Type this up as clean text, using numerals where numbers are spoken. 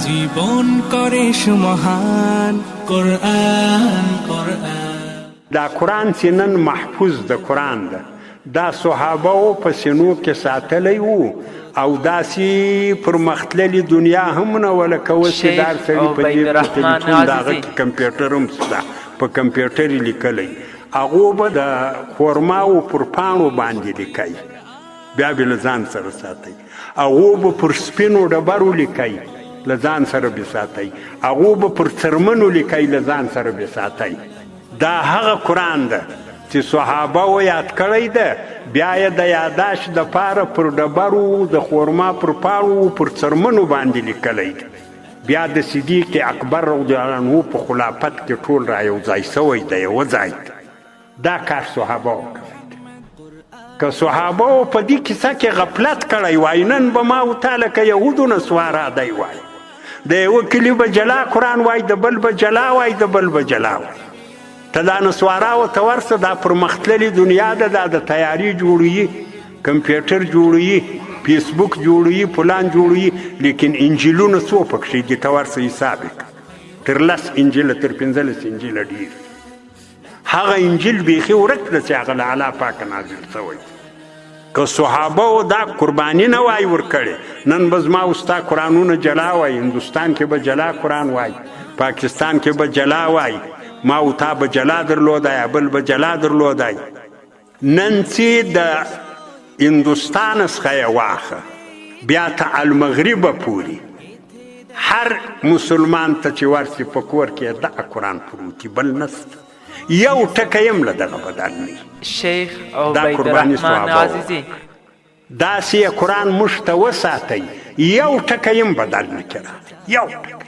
জীবন করে সুমহান কোরআন কোরআন دا قرآن چې نن محفوظ د قرآن ده دا صحابهو په سینو کې ساتلی وو او داسې پرمختللې دنیا هم نه وه لکه اوس چې دا سړي په جیب کې تلیفون د هغه کې کمپیوټر هم شته په کمپیوټر یې لیکلی هغو به د خورماو پر پاڼو باندې لیکئ بیا به له ځان سره ساتئ هغو به پر سپینو ډبرو لیکئ له ځان سره به ساتئ هغو به پر څرمنو لیکئ له ځان سره به ساتئ دا هغه قرآن ده چې صحابه و یاد کړی ده بیا یې د یاداشت دپاره پر ډبرو د خورما پر پاڼو پر څرمنو باندې لیکلی ده بیا د صدیق اکبر رضی الله عنه په خلافت کې ټول را یو ځای سوی ده یوه ځای دا کار صحابه وکړی که صحابه په دې کیسه کې غفلت کړی وای نن به ما ورته لکه یهودو نسوارا دی وای د یوه کلي به جلا قرآن وای د بل به جلا وای د بل به جلا وای ته دا نسوارا ورته ورسه دا پرمختللې دنیا ده دا د تیاري جوړوي کمپیوټر جوړوي فیسبوک جوړوي فلان جوړوي لیکن انجیلونه څو پکښې دي ته ورسه حساب یې تر 10 انجیله تر 15 انجیله ډېر هغه انجیل بیخي ورک ده چې هغه له الله پاکه نازل شوی که صحابه دا قرباني نه وای ورکړې نن به زما او ستا قرآنونه جلا وای هندوستان کې به جلا قرآن وای پاکستان کې به جلا وای ما او تا به جلا درلودای بل به جلا درلودای نن چې د هندوستان څخه یې واخه بیا ته المغربه پورې هر مسلمان ته چې ورسي په کور کې دغه قرآن پروتي بل نسته یو ټکی هم له دغه بدل نه شیخ عبید الرحمن عزیزی داسې یې قرآن موږ ته وساتئ یو ټکی هم بدل نه کړه یو ټکی